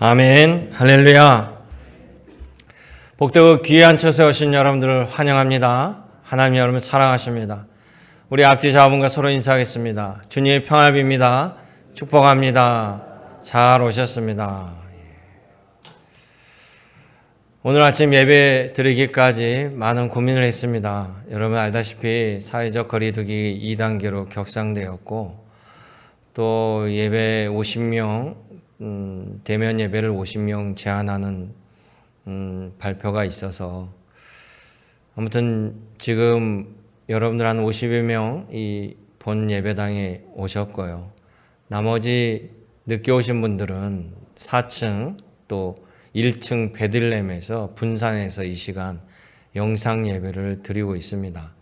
아멘. 할렐루야. 복되고 귀한 처소에 오신 여러분들을 환영합니다. 하나님 여러분을 사랑하십니다. 우리 앞뒤 자분과 서로 인사하겠습니다. 주님의 평안을 빕니다. 축복합니다. 잘 오셨습니다. 오늘 아침 예배 드리기까지 많은 고민을 했습니다. 여러분 알다시피 사회적 거리두기 2단계로 격상되었고 또 예배 50명 대면 예배를 50명 제한하는 발표가 있어서 아무튼 지금 여러분들 한 50여 명이 본 예배당에 오셨고요. 나머지 늦게 오신 분들은 4층 또 1층 베들레헴에서 분산해서 이 시간 영상 예배를 드리고 있습니다.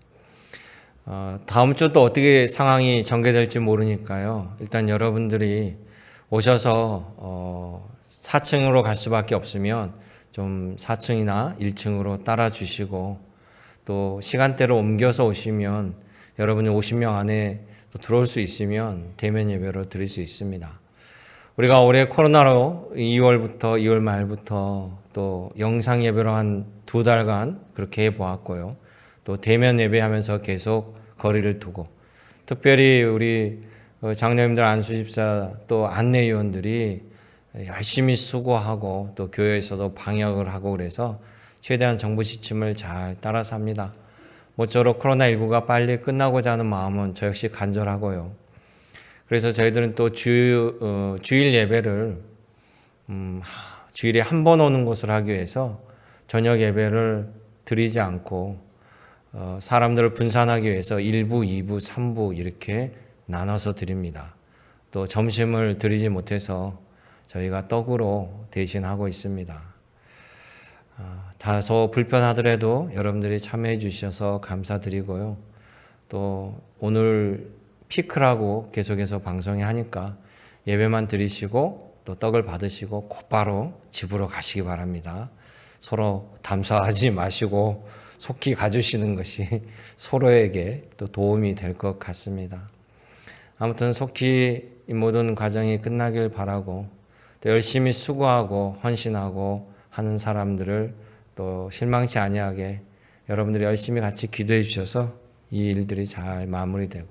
다음 주 또 어떻게 상황이 전개될지 모르니까요. 일단 여러분들이 오셔서 4층으로 갈 수밖에 없으면 좀 4층이나 1층으로 따라 주시고 또 시간대로 옮겨서 오시면 여러분이 50명 안에 또 들어올 수 있으면 대면 예배로 드릴 수 있습니다. 우리가 올해 코로나로 2월 말부터 또 영상 예배로 한 2달간 그렇게 해보았고요. 또 대면 예배하면서 계속 거리를 두고 특별히 우리 장로님들, 안수집사 또 안내위원들이 열심히 수고하고 또 교회에서도 방역을 하고 그래서 최대한 정부 지침을 잘 따라서 합니다. 모쪼록 코로나19가 빨리 끝나고자 하는 마음은 저 역시 간절하고요. 그래서 저희들은 또 주일 예배를 주일에 한 번 오는 곳을 하기 위해서 저녁 예배를 드리지 않고 사람들을 분산하기 위해서 1부, 2부, 3부 이렇게 나눠서 드립니다. 또 점심을 드리지 못해서 저희가 떡으로 대신하고 있습니다. 다소 불편하더라도 여러분들이 참여해 주셔서 감사드리고요. 또 오늘 피크라고 계속해서 방송이 하니까 예배만 드리시고 또 떡을 받으시고 곧바로 집으로 가시기 바랍니다. 서로 담소하지 마시고 속히 가주시는 것이 서로에게 또 도움이 될 것 같습니다. 아무튼 속히 이 모든 과정이 끝나길 바라고 또 열심히 수고하고 헌신하고 하는 사람들을 또 실망치 아니하게 여러분들이 열심히 같이 기도해 주셔서 이 일들이 잘 마무리되고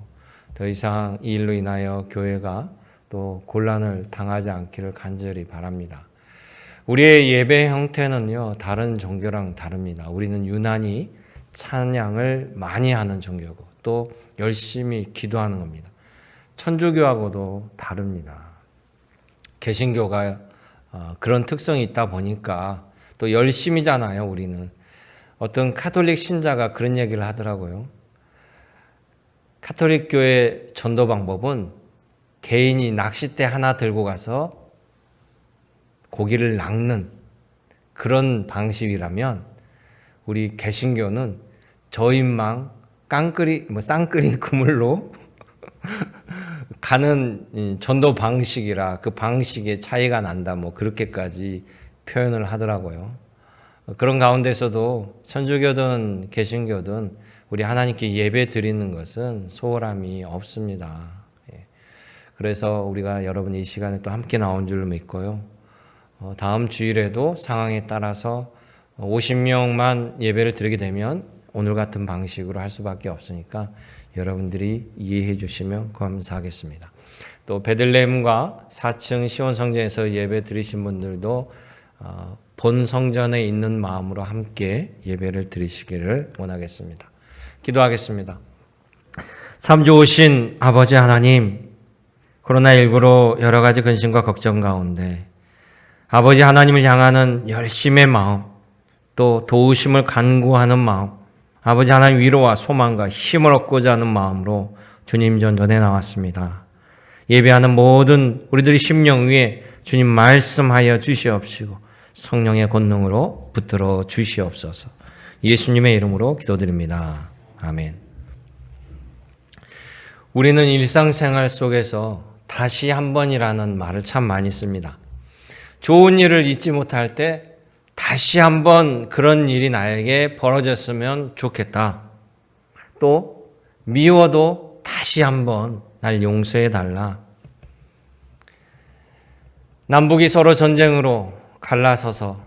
더 이상 이 일로 인하여 교회가 또 곤란을 당하지 않기를 간절히 바랍니다. 우리의 예배 형태는요, 다른 종교랑 다릅니다. 우리는 유난히 찬양을 많이 하는 종교고 또 열심히 기도하는 겁니다. 천주교하고도 다릅니다. 개신교가 그런 특성이 있다 보니까 또 열심이잖아요, 우리는. 어떤 카톨릭 신자가 그런 얘기를 하더라고요. 카톨릭 교회 전도 방법은 개인이 낚싯대 하나 들고 가서 고기를 낚는 그런 방식이라면 우리 개신교는 저인망 쌍끌이 그물로 가는 전도 방식이라 그 방식의 차이가 난다 그렇게까지 표현을 하더라고요. 그런 가운데서도 천주교든 개신교든 우리 하나님께 예배 드리는 것은 소홀함이 없습니다. 그래서 우리가 여러분 이 시간에 또 함께 나온 줄로 믿고요. 다음 주일에도 상황에 따라서 50명만 예배를 드리게 되면 오늘 같은 방식으로 할 수밖에 없으니까 여러분들이 이해해 주시면 감사하겠습니다. 또 베들레헴과 4층 시온 성전에서 예배 드리신 분들도 본 성전에 있는 마음으로 함께 예배를 드리시기를 원하겠습니다. 기도하겠습니다. 참 좋으신 아버지 하나님, 코로나19로 여러 가지 근심과 걱정 가운데 아버지 하나님을 향하는 열심의 마음, 또 도우심을 간구하는 마음, 아버지 하나님 위로와 소망과 힘을 얻고자 하는 마음으로 주님 전전에 나왔습니다. 예배하는 모든 우리들의 심령 위에 주님 말씀하여 주시옵시고 성령의 권능으로 붙들어 주시옵소서. 예수님의 이름으로 기도드립니다. 아멘. 우리는 일상생활 속에서 다시 한 번이라는 말을 참 많이 씁니다. 좋은 일을 잊지 못할 때 다시 한번 그런 일이 나에게 벌어졌으면 좋겠다. 또 미워도 다시 한번 날 용서해 달라. 남북이 서로 전쟁으로 갈라서서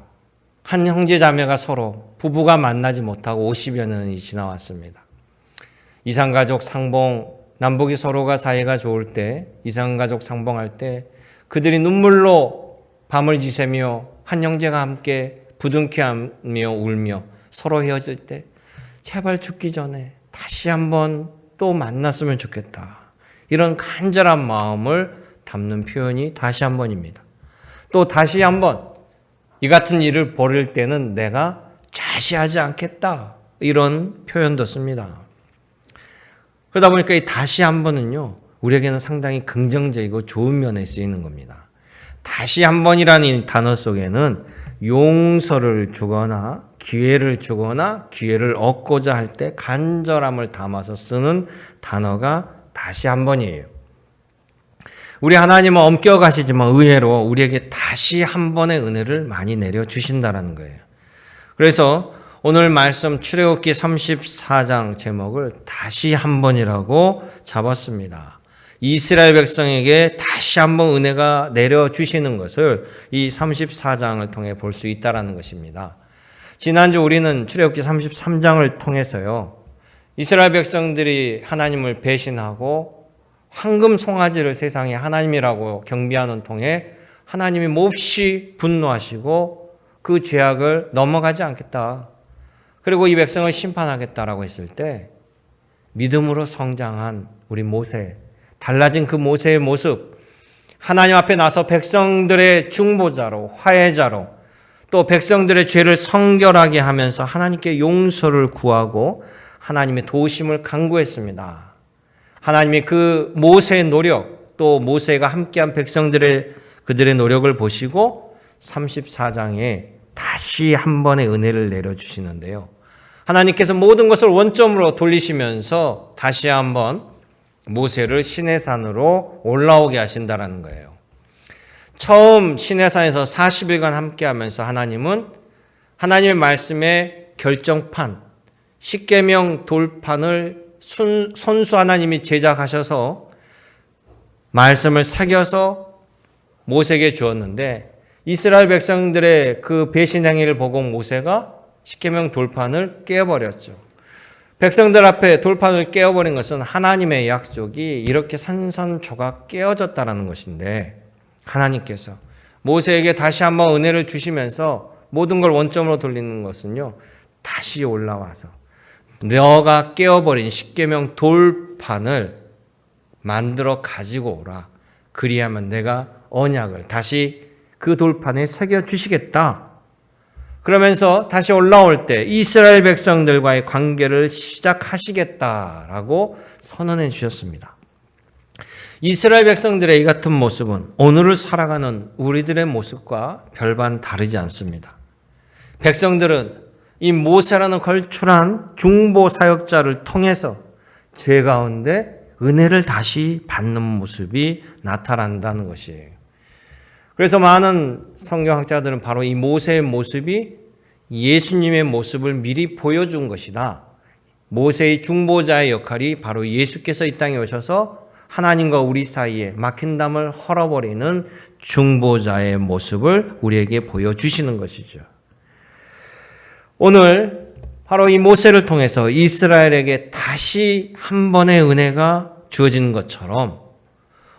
한 형제 자매가 서로 부부가 만나지 못하고 50여 년이 지나왔습니다. 이산가족 상봉, 남북이 서로가 사이가 좋을 때, 이산가족 상봉할 때 그들이 눈물로 밤을 지새며 한 형제가 함께 부둥켜하며 울며 서로 헤어질 때 제발 죽기 전에 다시 한번 또 만났으면 좋겠다. 이런 간절한 마음을 담는 표현이 다시 한번입니다. 또 다시 한번 이 같은 일을 벌일 때는 내가 좌시하지 않겠다. 이런 표현도 씁니다. 그러다 보니까 이 다시 한번은요, 우리에게는 상당히 긍정적이고 좋은 면에 쓰이는 겁니다. 다시 한번이라는 이 단어 속에는 용서를 주거나 기회를 얻고자 할 때 간절함을 담아서 쓰는 단어가 다시 한번이에요. 우리 하나님은 엄격하시지만 의외로 우리에게 다시 한 번의 은혜를 많이 내려주신다는 거예요. 그래서 오늘 말씀 출애굽기 34장 제목을 다시 한 번이라고 잡았습니다. 이스라엘 백성에게 다시 한 번 은혜가 내려주시는 것을 이 34장을 통해 볼 수 있다는 것입니다. 지난주 우리는 출애굽기 33장을 통해서요, 이스라엘 백성들이 하나님을 배신하고 황금 송아지를 세상에 하나님이라고 경배하는 통에 하나님이 몹시 분노하시고 그 죄악을 넘어가지 않겠다. 그리고 이 백성을 심판하겠다라고 했을 때 믿음으로 성장한 우리 모세, 달라진 그 모세의 모습, 하나님 앞에 나서 백성들의 중보자로, 화해자로, 또 백성들의 죄를 성결하게 하면서 하나님께 용서를 구하고 하나님의 도우심을 간구했습니다. 하나님이 그 모세의 노력, 또 모세가 함께한 그들의 노력을 보시고 34장에 다시 한 번의 은혜를 내려주시는데요. 하나님께서 모든 것을 원점으로 돌리시면서 다시 한번 모세를 시내산으로 올라오게 하신다는 거예요. 처음 시내산에서 40일간 함께하면서 하나님은 하나님의 말씀의 결정판, 십계명 돌판을 손수 하나님이 제작하셔서 말씀을 새겨서 모세에게 주었는데 이스라엘 백성들의 그 배신 행위를 보고 모세가 십계명 돌판을 깨어버렸죠. 백성들 앞에 돌판을 깨어버린 것은 하나님의 약속이 이렇게 산산조각 깨어졌다는 것인데 하나님께서 모세에게 다시 한번 은혜를 주시면서 모든 걸 원점으로 돌리는 것은요, 다시 올라와서 너가 깨어버린 십계명 돌판을 만들어 가지고 오라. 그리하면 내가 언약을 다시 그 돌판에 새겨주시겠다. 그러면서 다시 올라올 때 이스라엘 백성들과의 관계를 시작하시겠다라고 선언해 주셨습니다. 이스라엘 백성들의 이 같은 모습은 오늘을 살아가는 우리들의 모습과 별반 다르지 않습니다. 백성들은 이 모세라는 걸출한 중보 사역자를 통해서 죄 가운데 은혜를 다시 받는 모습이 나타난다는 것이에요. 그래서 많은 성경학자들은 바로 이 모세의 모습이 예수님의 모습을 미리 보여준 것이다. 모세의 중보자의 역할이 바로 예수께서 이 땅에 오셔서 하나님과 우리 사이에 막힌 담을 헐어버리는 중보자의 모습을 우리에게 보여주시는 것이죠. 오늘 바로 이 모세를 통해서 이스라엘에게 다시 한 번의 은혜가 주어진 것처럼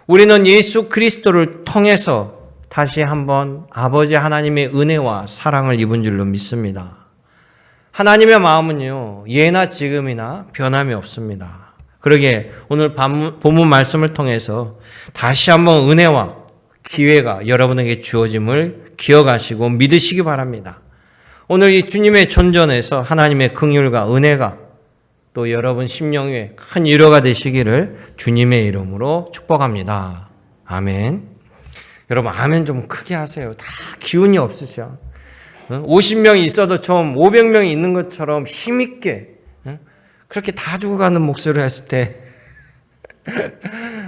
우리는 예수 그리스도를 통해서 다시 한번 아버지 하나님의 은혜와 사랑을 입은 줄로 믿습니다. 하나님의 마음은요, 예나 지금이나 변함이 없습니다. 그러기에 오늘 본문 말씀을 통해서 다시 한번 은혜와 기회가 여러분에게 주어짐을 기억하시고 믿으시기 바랍니다. 오늘 이 주님의 존전에서 하나님의 긍휼과 은혜가 또 여러분 심령 위에 큰 위로가 되시기를 주님의 이름으로 축복합니다. 아멘. 여러분 아멘 좀 크게 하세요. 다 기운이 없으셔. 50명이 있어도 좀 500명이 있는 것처럼 힘있게 그렇게 다 죽어가는 목소리를 했을 때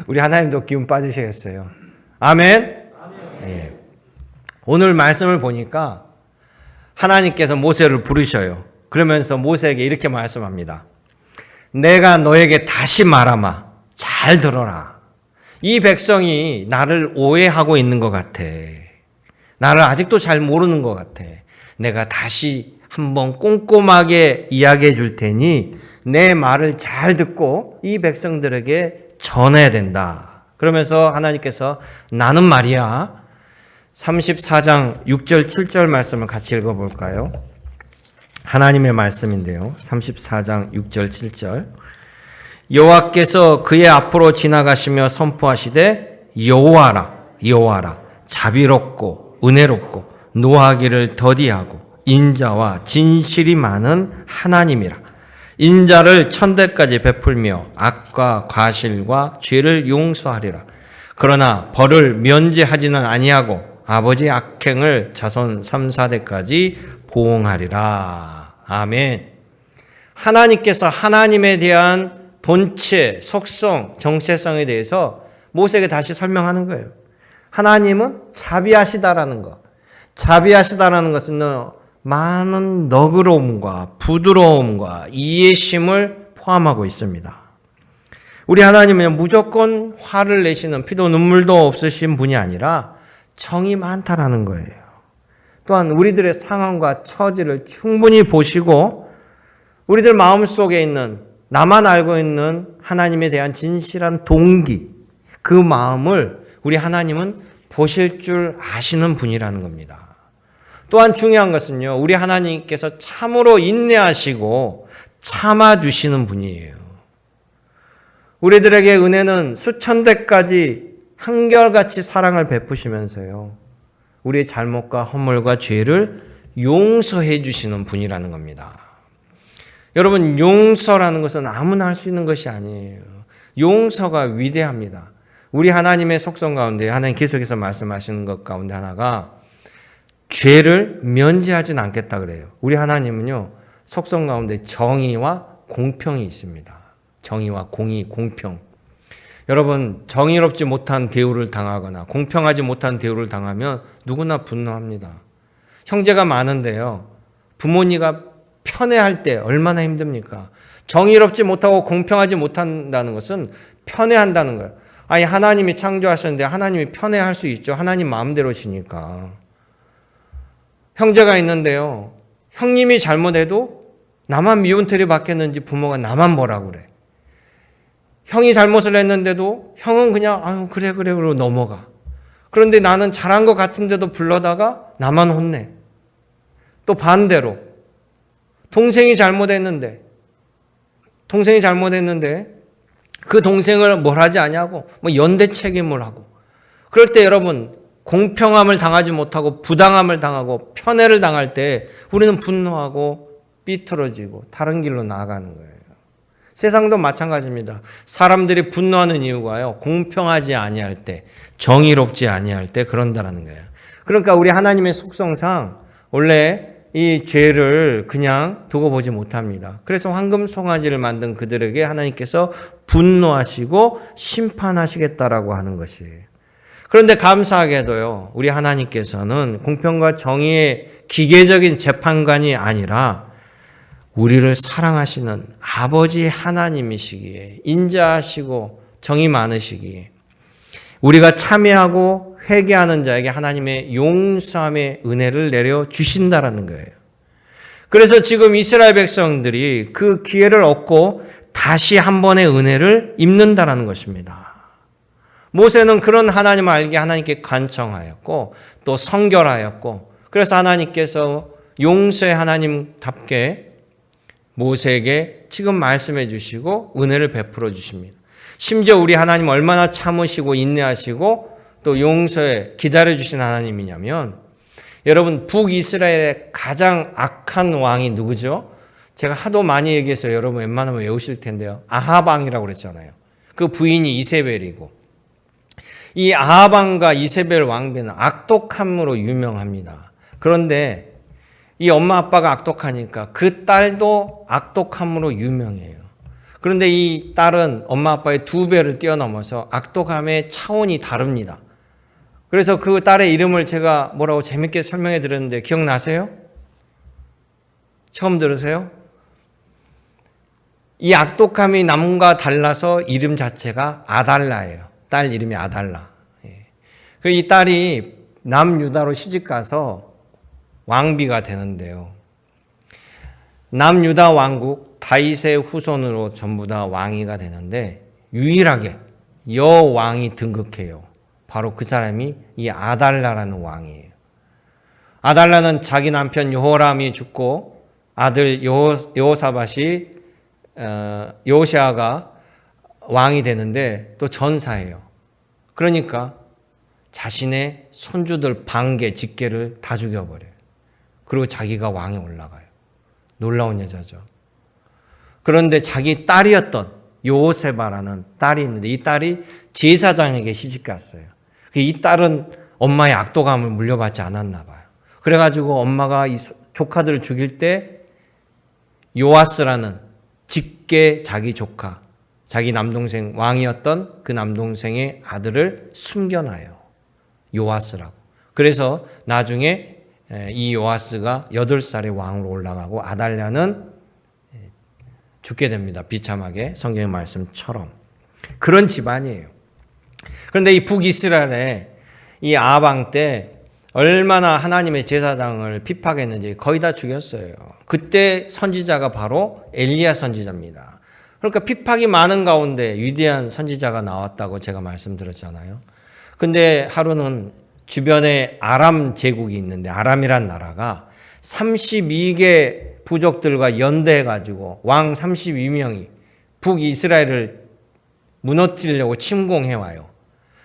우리 하나님도 기운 빠지시겠어요. 아멘. 네. 오늘 말씀을 보니까 하나님께서 모세를 부르셔요. 그러면서 모세에게 이렇게 말씀합니다. 내가 너에게 다시 말하마. 잘 들어라. 이 백성이 나를 오해하고 있는 것 같아. 나를 아직도 잘 모르는 것 같아. 내가 다시 한번 꼼꼼하게 이야기해 줄 테니 내 말을 잘 듣고 이 백성들에게 전해야 된다. 그러면서 하나님께서 나는 말이야. 34장 6절 7절 말씀을 같이 읽어볼까요? 하나님의 말씀인데요. 34장 6절 7절. 여호와께서 그의 앞으로 지나가시며 선포하시되 여호와라 여호와라 자비롭고 은혜롭고 노하기를 더디하고 인자와 진실이 많은 하나님이라. 인자를 천대까지 베풀며 악과 과실과 죄를 용서하리라. 그러나 벌을 면제하지는 아니하고 아버지의 악행을 자손 3, 4대까지 보응하리라. 아멘. 하나님께서 하나님에 대한 본체, 속성, 정체성에 대해서 모세에게 다시 설명하는 거예요. 하나님은 자비하시다라는 것. 자비하시다라는 것은 많은 너그러움과 부드러움과 이해심을 포함하고 있습니다. 우리 하나님은 무조건 화를 내시는 피도 눈물도 없으신 분이 아니라 정이 많다라는 거예요. 또한 우리들의 상황과 처지를 충분히 보시고 우리들 마음속에 있는 나만 알고 있는 하나님에 대한 진실한 동기, 그 마음을 우리 하나님은 보실 줄 아시는 분이라는 겁니다. 또한 중요한 것은요, 우리 하나님께서 참으로 인내하시고 참아주시는 분이에요. 우리들에게 은혜는 수천대까지 한결같이 사랑을 베푸시면서요, 우리의 잘못과 허물과 죄를 용서해 주시는 분이라는 겁니다. 여러분, 용서라는 것은 아무나 할 수 있는 것이 아니에요. 용서가 위대합니다. 우리 하나님의 속성 가운데 하나님 계속해서 말씀하시는 것 가운데 하나가 죄를 면제하진 않겠다 그래요. 우리 하나님은요, 속성 가운데 정의와 공평이 있습니다. 정의와 공의, 공평. 여러분, 정의롭지 못한 대우를 당하거나 공평하지 못한 대우를 당하면 누구나 분노합니다. 형제가 많은데요, 부모니가 편애할 때 얼마나 힘듭니까? 정의롭지 못하고 공평하지 못한다는 것은 편애한다는 거예요. 아니, 하나님이 창조하셨는데 하나님이 편애할 수 있죠. 하나님 마음대로시니까. 형제가 있는데요, 형님이 잘못해도 나만 미운털이 박혔는지 부모가 나만 뭐라고 그래. 형이 잘못을 했는데도 형은 그냥 아유 그래 그러고 넘어가. 그런데 나는 잘한 것 같은데도 불러다가 나만 혼내. 또 반대로 동생이 잘못했는데 그 동생을 뭘 하지 않냐고 뭐 연대 책임을 하고. 그럴 때 여러분, 공평함을 당하지 못하고 부당함을 당하고 편애를 당할 때 우리는 분노하고 삐뚤어지고 다른 길로 나아가는 거예요. 세상도 마찬가지입니다. 사람들이 분노하는 이유가요, 공평하지 아니할 때, 정의롭지 아니할 때 그런다라는 거예요. 그러니까 우리 하나님의 속성상 원래 이 죄를 그냥 두고 보지 못합니다. 그래서 황금 송아지를 만든 그들에게 하나님께서 분노하시고 심판하시겠다라고 하는 것이에요. 그런데 감사하게도요, 우리 하나님께서는 공평과 정의의 기계적인 재판관이 아니라 우리를 사랑하시는 아버지 하나님이시기에, 인자하시고 정이 많으시기에 우리가 참여하고 회개하는 자에게 하나님의 용서함의 은혜를 내려 주신다라는 거예요. 그래서 지금 이스라엘 백성들이 그 기회를 얻고 다시 한 번의 은혜를 입는다라는 것입니다. 모세는 그런 하나님을 알게 하나님께 간청하였고 또 성결하였고, 그래서 하나님께서 용서의 하나님답게 모세에게 지금 말씀해 주시고 은혜를 베풀어 주십니다. 심지어 우리 하나님 얼마나 참으시고 인내하시고 또 용서에 기다려 주신 하나님이냐면, 여러분, 북이스라엘의 가장 악한 왕이 누구죠? 제가 하도 많이 얘기해서 여러분 웬만하면 외우실 텐데요, 아합 왕이라고 그랬잖아요. 그 부인이 이세벨이고, 이 아합 왕과 이세벨 왕비는 악독함으로 유명합니다. 그런데 이 엄마 아빠가 악독하니까 그 딸도 악독함으로 유명해요. 그런데 이 딸은 엄마 아빠의 2배를 뛰어넘어서 악독함의 차원이 다릅니다. 그래서 그 딸의 이름을 제가 뭐라고 재밌게 설명해 드렸는데 기억나세요? 처음 들으세요? 이 악독함이 남과 달라서 이름 자체가 아달라예요. 딸 이름이 아달라. 이 딸이 남유다로 시집가서 왕비가 되는데요. 남유다 왕국 다윗의 후손으로 전부 다 왕위가 되는데 유일하게 여왕이 등극해요. 바로 그 사람이 이 아달라라는 왕이에요. 아달라는 자기 남편 여호람이 죽고 아들 여호사밧이 여호시아가 왕이 되는데 또 전사예요. 그러니까 자신의 손주들 반개, 직계를 다 죽여버려요. 그리고 자기가 왕에 올라가요. 놀라운 여자죠. 그런데 자기 딸이었던 요세바라는 딸이 있는데 이 딸이 제사장에게 시집갔어요. 이 딸은 엄마의 악독함을 물려받지 않았나 봐요. 그래가지고 엄마가 이 조카들을 죽일 때 요아스라는 직계 자기 조카, 자기 남동생 왕이었던 그 남동생의 아들을 숨겨놔요. 요아스라고. 그래서 나중에 이 요아스가 8살에 왕으로 올라가고 아달랴는 죽게 됩니다. 비참하게 성경의 말씀처럼. 그런 집안이에요. 그런데 이 북이스라엘의 이 아방 때 얼마나 하나님의 제사장을 핍박했는지 거의 다 죽였어요. 그때 선지자가 바로 엘리야 선지자입니다. 그러니까 핍박이 많은 가운데 위대한 선지자가 나왔다고 제가 말씀드렸잖아요. 근데 하루는 주변에 아람 제국이 있는데 아람이란 나라가 32개 부족들과 연대해가지고 왕 32명이 북이스라엘을 무너뜨리려고 침공해와요.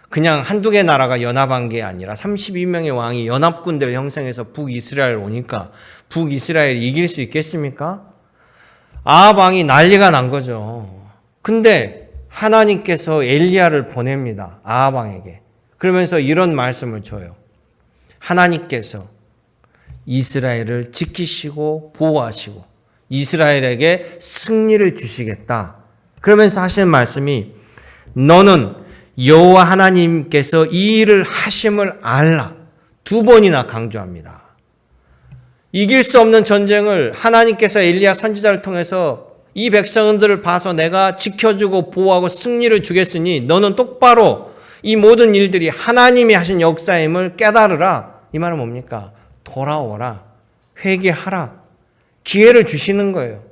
그냥 한두 개 나라가 연합한 게 아니라 32명의 왕이 연합군대를 형성해서 북이스라엘 오니까 북이스라엘이 이길 수 있겠습니까? 아합 왕이 난리가 난 거죠. 근데 하나님께서 엘리야를 보냅니다. 아합 왕에게. 그러면서 이런 말씀을 줘요. 하나님께서 이스라엘을 지키시고 보호하시고 이스라엘에게 승리를 주시겠다. 그러면서 하시는 말씀이 너는 여호와 하나님께서 이 일을 하심을 알라. 2번이나 강조합니다. 이길 수 없는 전쟁을 하나님께서 엘리야 선지자를 통해서 이 백성들을 봐서 내가 지켜주고 보호하고 승리를 주겠으니 너는 똑바로 이 모든 일들이 하나님이 하신 역사임을 깨달으라. 이 말은 뭡니까? 돌아오라. 회개하라. 기회를 주시는 거예요.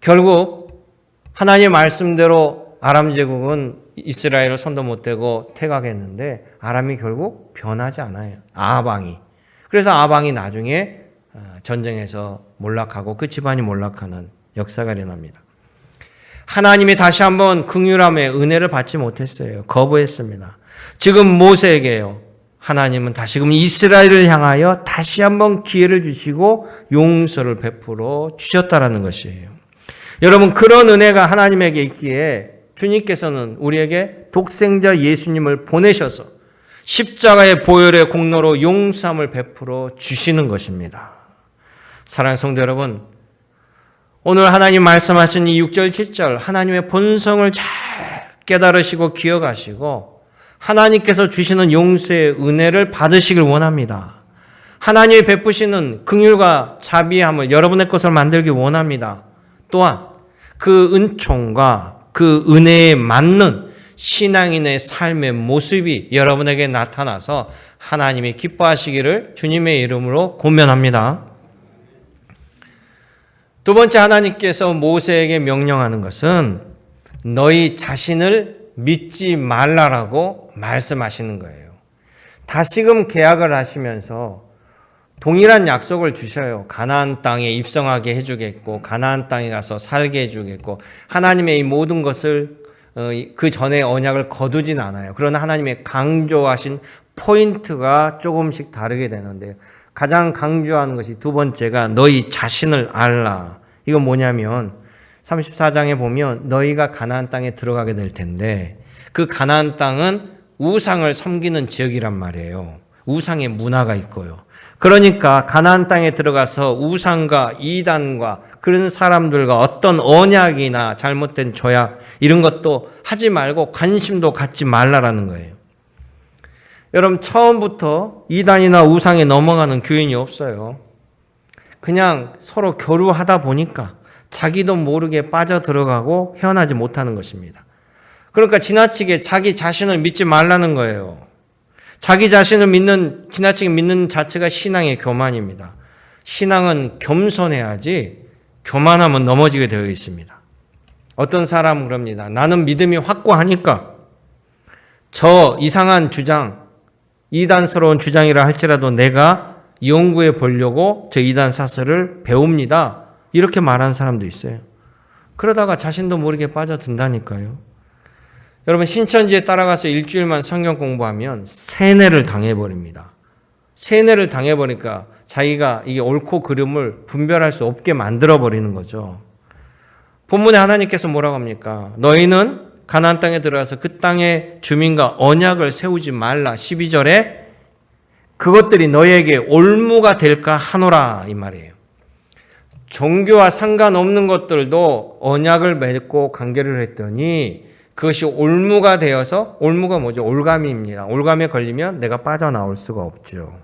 결국 하나님의 말씀대로 아람 제국은 이스라엘을 손도 못 대고 퇴각했는데 아람이 결국 변하지 않아요. 아합 왕이. 그래서 아합 왕이 나중에 전쟁에서 몰락하고 그 집안이 몰락하는 역사가 일어납니다. 하나님이 다시 한번 긍휼함의 은혜를 받지 못했어요. 거부했습니다. 지금 모세에게요. 하나님은 다시금 이스라엘을 향하여 다시 한번 기회를 주시고 용서를 베풀어 주셨다라는 것이에요. 여러분, 그런 은혜가 하나님에게 있기에 주님께서는 우리에게 독생자 예수님을 보내셔서 십자가의 보혈의 공로로 용서함을 베풀어 주시는 것입니다. 사랑하는 성도 여러분, 오늘 하나님 말씀하신 이 6절 7절 하나님의 본성을 잘 깨달으시고 기억하시고 하나님께서 주시는 용서의 은혜를 받으시길 원합니다. 하나님이 베푸시는 긍휼과 자비함을 여러분의 것을 만들기 원합니다. 또한 그 은총과 그 은혜에 맞는 신앙인의 삶의 모습이 여러분에게 나타나서 하나님이 기뻐하시기를 주님의 이름으로 권면합니다. 두 번째, 하나님께서 모세에게 명령하는 것은 너희 자신을 믿지 말라라고 말씀하시는 거예요. 다시금 계약을 하시면서 동일한 약속을 주셔요. 가나안 땅에 입성하게 해주겠고 가나안 땅에 가서 살게 해주겠고 하나님의 이 모든 것을 그 전에 언약을 거두진 않아요. 그러나 하나님의 강조하신 포인트가 조금씩 다르게 되는데요. 가장 강조하는 것이 두 번째가 너희 자신을 알라. 이건 뭐냐면 34장에 보면 너희가 가나안 땅에 들어가게 될 텐데 그 가나안 땅은 우상을 섬기는 지역이란 말이에요. 우상의 문화가 있고요. 그러니까 가나안 땅에 들어가서 우상과 이단과 그런 사람들과 어떤 언약이나 잘못된 조약 이런 것도 하지 말고 관심도 갖지 말라라는 거예요. 여러분, 처음부터 이단이나 우상에 넘어가는 교인이 없어요. 그냥 서로 교류하다 보니까 자기도 모르게 빠져들어가고 헤어나지 못하는 것입니다. 그러니까 지나치게 자기 자신을 믿지 말라는 거예요. 자기 자신을 지나치게 믿는 자체가 신앙의 교만입니다. 신앙은 겸손해야지 교만하면 넘어지게 되어 있습니다. 어떤 사람은 그럽니다. 나는 믿음이 확고하니까 저 이상한 주장, 이단스러운 주장이라 할지라도 내가 연구해 보려고 저 이단 사설을 배웁니다. 이렇게 말하는 사람도 있어요. 그러다가 자신도 모르게 빠져든다니까요. 여러분, 신천지에 따라가서 일주일만 성경 공부하면 세뇌를 당해버립니다. 세뇌를 당해버리니까 자기가 이게 옳고 그름을 분별할 수 없게 만들어버리는 거죠. 본문에 하나님께서 뭐라고 합니까? 너희는 가나안 땅에 들어가서 그 땅의 주민과 언약을 세우지 말라. 12절에 그것들이 너희에게 올무가 될까 하노라 이 말이에요. 종교와 상관없는 것들도 언약을 맺고 관계를 했더니 그것이 올무가 되어서, 올무가 뭐죠? 올가미입니다. 올가미에 걸리면 내가 빠져나올 수가 없죠.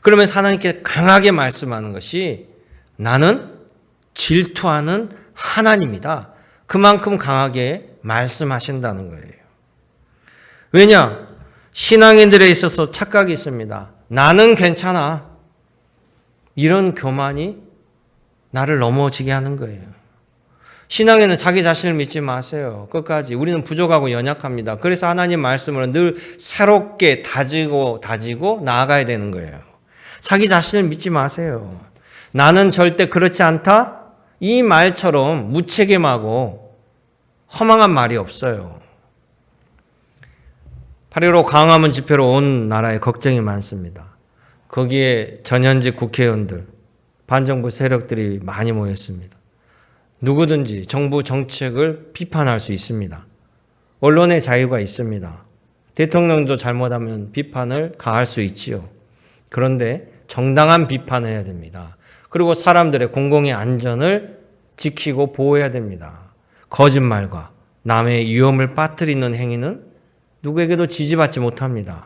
그러면서 하나님께 강하게 말씀하는 것이 나는 질투하는 하나님이다. 그만큼 강하게 말씀하신다는 거예요. 왜냐? 신앙인들에 있어서 착각이 있습니다. 나는 괜찮아. 이런 교만이 나를 넘어지게 하는 거예요. 신앙에는 자기 자신을 믿지 마세요. 끝까지. 우리는 부족하고 연약합니다. 그래서 하나님 말씀으로 늘 새롭게 다지고 나아가야 되는 거예요. 자기 자신을 믿지 마세요. 나는 절대 그렇지 않다? 이 말처럼 무책임하고 허망한 말이 없어요. 8.15 광화문 집회로 온 나라에 걱정이 많습니다. 거기에 전현직 국회의원들, 반정부 세력들이 많이 모였습니다. 누구든지 정부 정책을 비판할 수 있습니다. 언론의 자유가 있습니다. 대통령도 잘못하면 비판을 가할 수 있지요. 그런데 정당한 비판을 해야 됩니다. 그리고 사람들의 공공의 안전을 지키고 보호해야 됩니다. 거짓말과 남의 위험을 빠뜨리는 행위는 누구에게도 지지받지 못합니다.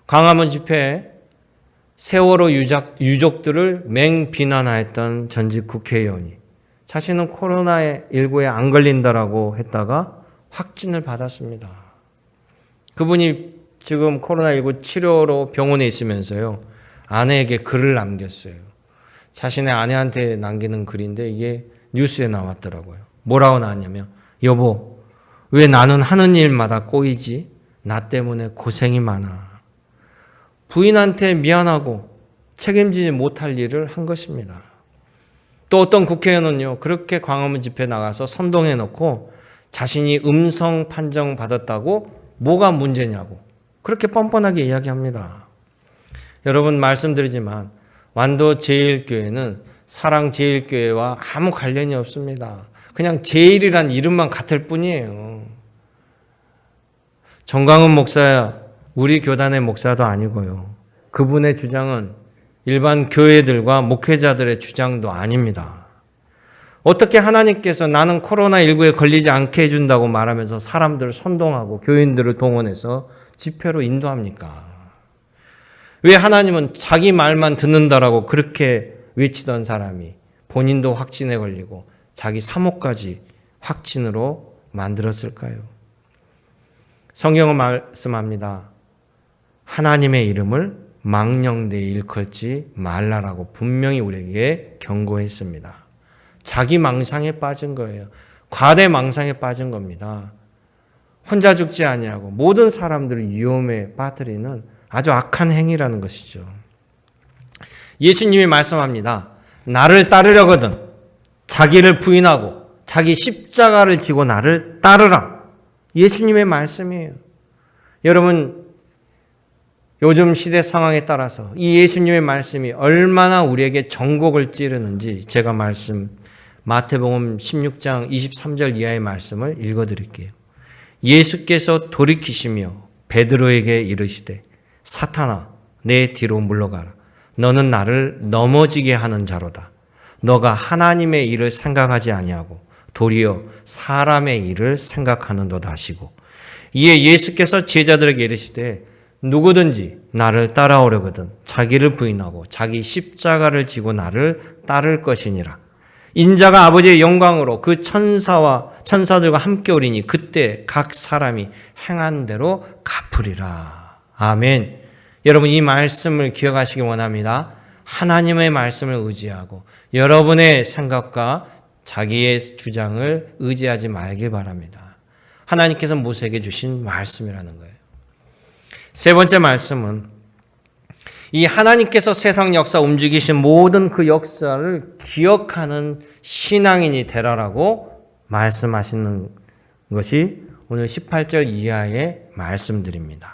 광화문 집회에 세월호 유족들을 맹비난하였던 전직 국회의원이 자신은 코로나19에 안 걸린다라고 했다가 확진을 받았습니다. 그분이 지금 코로나19 치료로 병원에 있으면서요, 아내에게 글을 남겼어요. 자신의 아내한테 남기는 글인데 이게 뉴스에 나왔더라고요. 뭐라고 나왔냐면, 여보, 왜 나는 하는 일마다 꼬이지? 나 때문에 고생이 많아. 부인한테 미안하고 책임지지 못할 일을 한 것입니다. 또 어떤 국회의원은요, 그렇게 광화문 집회에 나가서 선동해 놓고 자신이 음성 판정 받았다고 뭐가 문제냐고 그렇게 뻔뻔하게 이야기합니다. 여러분, 말씀드리지만 완도 제일교회는 사랑제일교회와 아무 관련이 없습니다. 그냥 제일이란 이름만 같을 뿐이에요. 정광훈 목사, 우리 교단의 목사도 아니고요. 그분의 주장은 일반 교회들과 목회자들의 주장도 아닙니다. 어떻게 하나님께서 나는 코로나19에 걸리지 않게 해준다고 말하면서 사람들을 선동하고 교인들을 동원해서 집회로 인도합니까? 왜 하나님은 자기 말만 듣는다라고 그렇게 외치던 사람이 본인도 확진에 걸리고 자기 사모까지 확진으로 만들었을까요? 성경은 말씀합니다. 하나님의 이름을 망령되이 일컫지 말라라고 분명히 우리에게 경고했습니다. 자기 망상에 빠진 거예요. 과대 망상에 빠진 겁니다. 혼자 죽지 아니하고 모든 사람들을 위험에 빠뜨리는 아주 악한 행위라는 것이죠. 예수님이 말씀합니다. 나를 따르려거든 자기를 부인하고 자기 십자가를 지고 나를 따르라. 예수님의 말씀이에요. 여러분, 요즘 시대 상황에 따라서 이 예수님의 말씀이 얼마나 우리에게 전곡을 찌르는지 제가 마태복음 16장 23절 이하의 말씀을 읽어드릴게요. 예수께서 돌이키시며 베드로에게 이르시되 사탄아 내 뒤로 물러가라. 너는 나를 넘어지게 하는 자로다. 너가 하나님의 일을 생각하지 아니하고 도리어 사람의 일을 생각하는도다 하시고 이에 예수께서 제자들에게 이르시되 누구든지 나를 따라오려거든 자기를 부인하고 자기 십자가를 지고 나를 따를 것이니라. 인자가 아버지의 영광으로 그 천사와 천사들과 함께 오리니 그때 각 사람이 행한 대로 갚으리라. 아멘. 여러분 이 말씀을 기억하시기 원합니다. 하나님의 말씀을 의지하고 여러분의 생각과 자기의 주장을 의지하지 말길 바랍니다. 하나님께서 모세에게 주신 말씀이라는 거예요. 세 번째 말씀은 이 하나님께서 세상 역사 움직이신 모든 그 역사를 기억하는 신앙인이 되라라고 말씀하시는 것이 오늘 18절 이하의 말씀들입니다.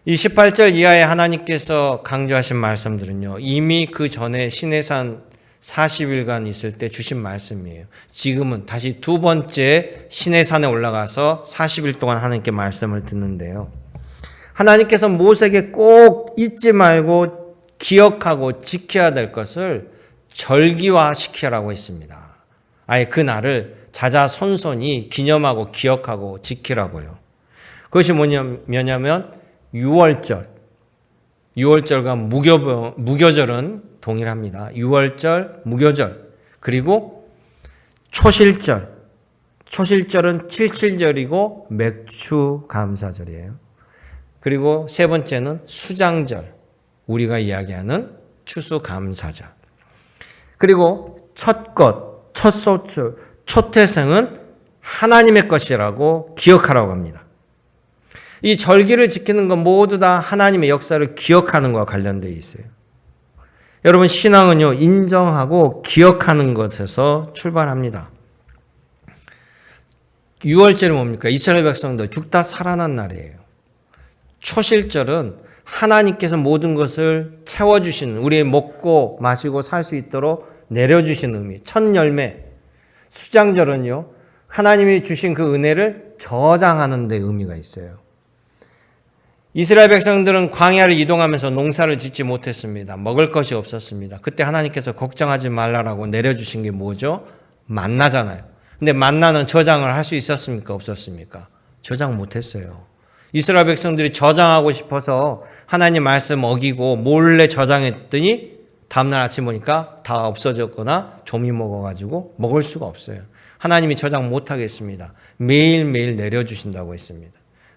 이 18절 이하에 하나님께서 강조하신 말씀들은요, 이미 그 전에 시내산 40일간 있을 때 주신 말씀이에요. 지금은 다시 두 번째 시내산에 올라가서 40일 동안 하나님께 말씀을 듣는데요. 하나님께서 모세에게 꼭 잊지 말고 기억하고 지켜야 될 것을 절기화시키라고 했습니다. 아예 그 날을 자자손손이 기념하고 기억하고 지키라고요. 그것이 뭐냐면 6월절과 무교절은 동일합니다. 6월절, 무교절, 그리고 초실절. 초실절은 칠칠절이고 맥주 감사절이에요. 그리고 세 번째는 수장절, 우리가 이야기하는 추수감사절. 그리고 첫것, 첫소출, 초태생은 하나님의 것이라고 기억하라고 합니다. 이 절기를 지키는 건 모두 다 하나님의 역사를 기억하는 것과 관련되어 있어요. 여러분 신앙은요, 인정하고 기억하는 것에서 출발합니다. 6월절은 뭡니까? 이스라엘 백성들 죽다 살아난 날이에요. 초실절은 하나님께서 모든 것을 채워주시는, 우리 먹고 마시고 살 수 있도록 내려주시는 의미, 첫 열매. 수장절은요, 하나님이 주신 그 은혜를 저장하는 데 의미가 있어요. 이스라엘 백성들은 광야를 이동하면서 농사를 짓지 못했습니다. 먹을 것이 없었습니다. 그때 하나님께서 걱정하지 말라라고 내려주신 게 뭐죠? 만나잖아요. 근데 만나는 저장을 할 수 있었습니까? 없었습니까? 저장 못했어요. 이스라엘 백성들이 저장하고 싶어서 하나님 말씀 어기고 몰래 저장했더니 다음날 아침 보니까 다 없어졌거나 조미 먹어가지고 먹을 수가 없어요. 하나님이 저장 못하겠습니다. 매일매일 내려주신다고 했습니다.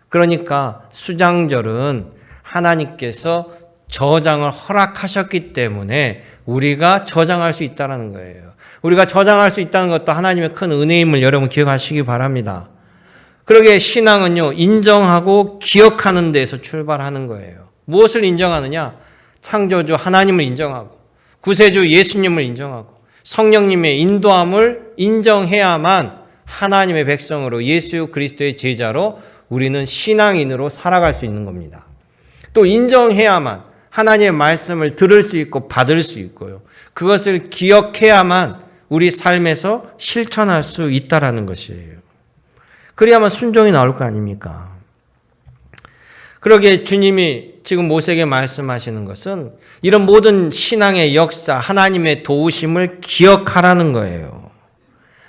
그러니까 수장절은 하나님께서 저장을 허락하셨기 때문에 우리가 저장할 수 있다는 거예요. 우리가 저장할 수 있다는 것도 하나님의 큰 은혜임을 여러분 기억하시기 바랍니다. 그러기에 신앙은요, 인정하고 기억하는 데에서 출발하는 거예요. 무엇을 인정하느냐? 창조주 하나님을 인정하고 구세주 예수님을 인정하고 성령님의 인도함을 인정해야만 하나님의 백성으로 예수 그리스도의 제자로 우리는 신앙인으로 살아갈 수 있는 겁니다. 또 인정해야만 하나님의 말씀을 들을 수 있고 받을 수 있고요. 그것을 기억해야만 우리 삶에서 실천할 수 있다라는 것이에요. 그래야만 순종이 나올 거 아닙니까? 그러기에 주님이 지금 모세에게 말씀하시는 것은 이런 모든 신앙의 역사, 하나님의 도우심을 기억하라는 거예요.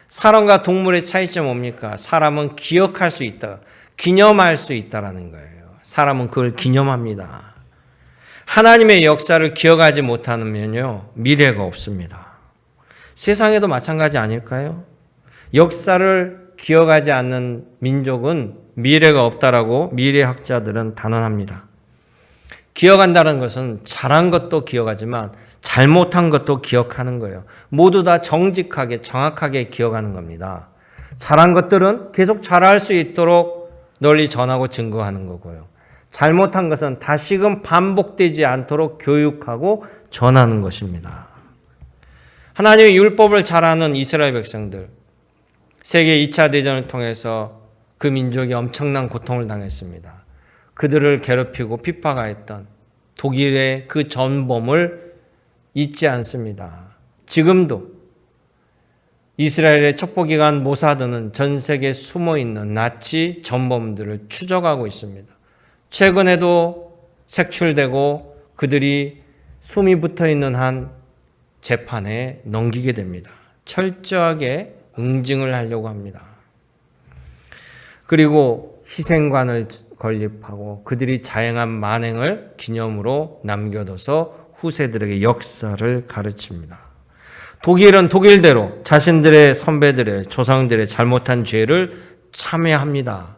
사람과 동물의 차이점 뭡니까? 사람은 기억할 수 있다, 기념할 수 있다라는 거예요. 사람은 그걸 기념합니다. 하나님의 역사를 기억하지 못하면요, 미래가 없습니다. 세상에도 마찬가지 아닐까요? 역사를 기억하지 않는 민족은 미래가 없다라고 미래학자들은 단언합니다. 기억한다는 것은 잘한 것도 기억하지만 잘못한 것도 기억하는 거예요. 모두 다 정직하게 정확하게 기억하는 겁니다. 잘한 것들은 계속 잘할 수 있도록 널리 전하고 증거하는 거고요. 잘못한 것은 다시금 반복되지 않도록 교육하고 전하는 것입니다. 하나님의 율법을 잘 아는 이스라엘 백성들, 세계 2차 대전을 통해서 그 민족이 엄청난 고통을 당했습니다. 그들을 괴롭히고 핍박하였던 독일의 그 전범을 잊지 않습니다. 지금도 이스라엘의 첩보기관 모사드는 전 세계에 숨어있는 나치 전범들을 추적하고 있습니다. 최근에도 색출되고 그들이 숨이 붙어있는 한 재판에 넘기게 됩니다. 철저하게 응징을 하려고 합니다. 그리고 희생관을 건립하고 그들이 자행한 만행을 기념으로 남겨둬서 후세들에게 역사를 가르칩니다. 독일은 독일대로 자신들의 선배들의 조상들의 잘못한 죄를 참회합니다.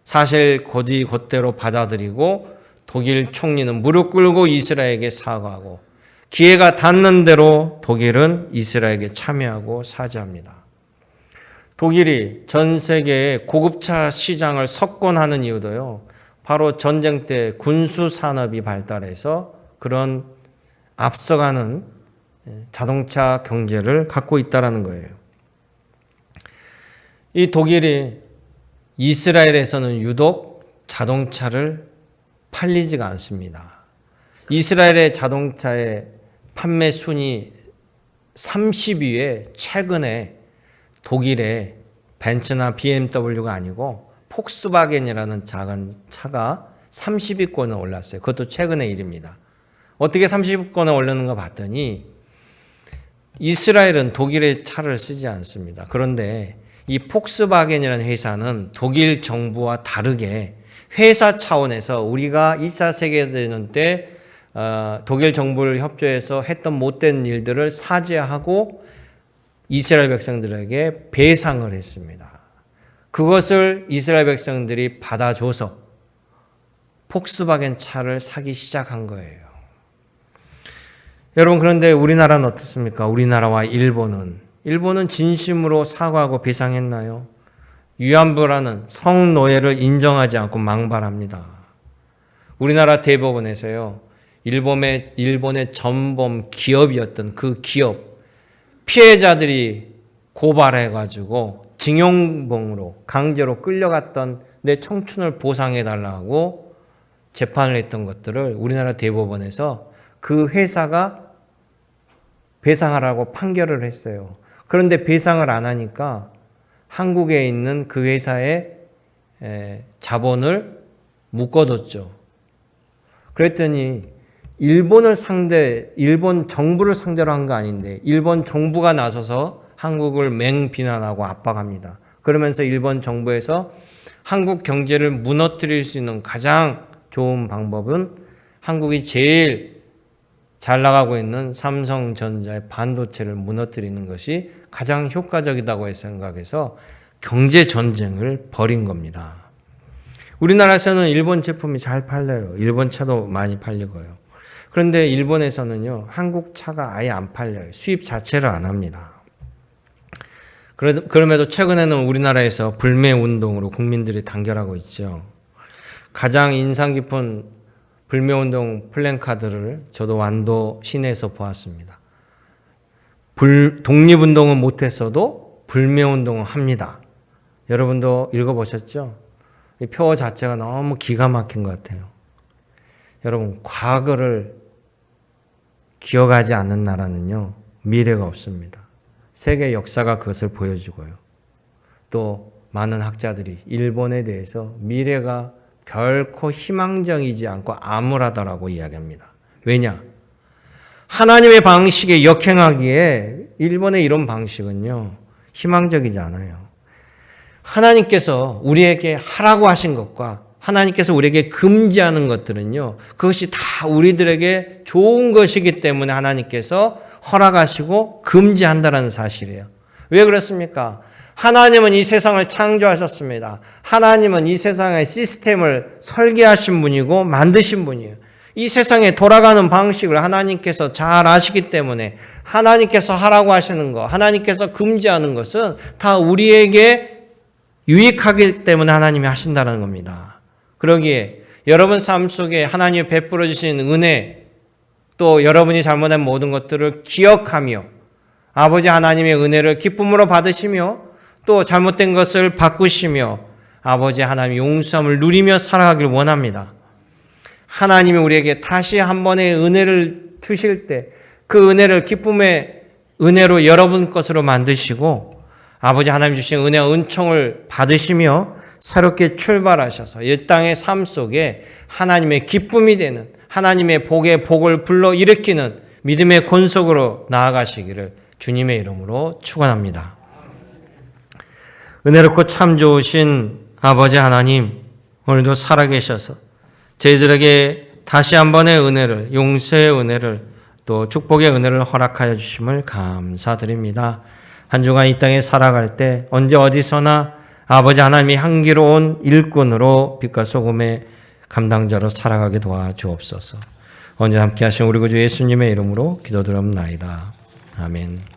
사실 곧대로 받아들이고 독일 총리는 무릎 꿇고 이스라엘에게 사과하고 기회가 닿는 대로 독일은 이스라엘에게 참여하고 사죄합니다. 독일이 전 세계의 고급차 시장을 석권하는 이유도요, 바로 전쟁 때 군수 산업이 발달해서 그런 앞서가는 자동차 경제를 갖고 있다는 거예요. 이 독일이 이스라엘에서는 유독 자동차를 팔리지가 않습니다. 이스라엘의 자동차의 판매 순위 30위에 최근에 독일의 벤츠나 BMW가 아니고 폭스바겐이라는 작은 차가 30위권에 올랐어요. 그것도 최근의 일입니다. 어떻게 30위권에 올랐는가 봤더니 이스라엘은 독일의 차를 쓰지 않습니다. 그런데 이 폭스바겐이라는 회사는 독일 정부와 다르게 회사 차원에서 우리가 2차 세계대전 때 독일 정부를 협조해서 했던 못된 일들을 사죄하고 이스라엘 백성들에게 배상을 했습니다. 그것을 이스라엘 백성들이 받아줘서 폭스바겐 차를 사기 시작한 거예요. 여러분, 그런데 우리나라는 어떻습니까? 우리나라와 일본은 진심으로 사과하고 배상했나요? 위안부라는 성노예를 인정하지 않고 망발합니다. 우리나라 대법원에서요, 일본의 전범 기업이었던 그 기업 피해자들이 고발해가지고 징용봉으로 강제로 끌려갔던 내 청춘을 보상해달라고 재판을 했던 것들을 우리나라 대법원에서 그 회사가 배상하라고 판결을 했어요. 그런데 배상을 안 하니까 한국에 있는 그 회사의 자본을 묶어뒀죠. 그랬더니 일본 정부를 상대로 한 거 아닌데 일본 정부가 나서서 한국을 맹비난하고 압박합니다. 그러면서 일본 정부에서 한국 경제를 무너뜨릴 수 있는 가장 좋은 방법은 한국이 제일 잘 나가고 있는 삼성전자의 반도체를 무너뜨리는 것이 가장 효과적이라고 생각해서 경제 전쟁을 벌인 겁니다. 우리나라에서는 일본 제품이 잘 팔려요. 일본 차도 많이 팔리고요. 그런데 일본에서는요, 한국 차가 아예 안 팔려요. 수입 자체를 안 합니다. 그럼에도 최근에는 우리나라에서 불매 운동으로 국민들이 단결하고 있죠. 가장 인상 깊은 불매 운동 플랜카드를 저도 완도 시내에서 보았습니다. 독립운동은 못했어도 불매 운동은 합니다. 여러분도 읽어보셨죠? 이 표 자체가 너무 기가 막힌 것 같아요. 여러분, 과거를 기억하지 않는 나라는요, 미래가 없습니다. 세계 역사가 그것을 보여주고요. 또 많은 학자들이 일본에 대해서 미래가 결코 희망적이지 않고 암울하다라고 이야기합니다. 왜냐? 하나님의 방식에 역행하기에 일본의 이런 방식은요, 희망적이지 않아요. 하나님께서 우리에게 하라고 하신 것과 하나님께서 우리에게 금지하는 것들은요, 그것이 다 우리들에게 좋은 것이기 때문에 하나님께서 허락하시고 금지한다는 사실이에요. 왜 그렇습니까? 하나님은 이 세상을 창조하셨습니다. 하나님은 이 세상의 시스템을 설계하신 분이고 만드신 분이에요. 이 세상에 돌아가는 방식을 하나님께서 잘 아시기 때문에 하나님께서 하라고 하시는 것, 하나님께서 금지하는 것은 다 우리에게 유익하기 때문에 하나님이 하신다는 겁니다. 그러기에 여러분 삶 속에 하나님이 베풀어 주신 은혜, 또 여러분이 잘못한 모든 것들을 기억하며 아버지 하나님의 은혜를 기쁨으로 받으시며 또 잘못된 것을 바꾸시며 아버지 하나님의 용서함을 누리며 살아가길 원합니다. 하나님이 우리에게 다시 한 번의 은혜를 주실 때 그 은혜를 기쁨의 은혜로 여러분 것으로 만드시고 아버지 하나님 주신 은혜와 은총을 받으시며 새롭게 출발하셔서 이 땅의 삶 속에 하나님의 기쁨이 되는 하나님의 복의 복을 불러일으키는 믿음의 권속으로 나아가시기를 주님의 이름으로 축원합니다. 은혜롭고 참 좋으신 아버지 하나님, 오늘도 살아계셔서 저희들에게 다시 한 번의 은혜를, 용서의 은혜를 또 축복의 은혜를 허락하여 주심을 감사드립니다. 한 주간 이 땅에 살아갈 때 언제 어디서나 아버지 하나님이 향기로운 일꾼으로 빛과 소금의 감당자로 살아가게 도와주옵소서. 언제 함께 하신 우리 구주 예수님의 이름으로 기도드립나이다. 아멘.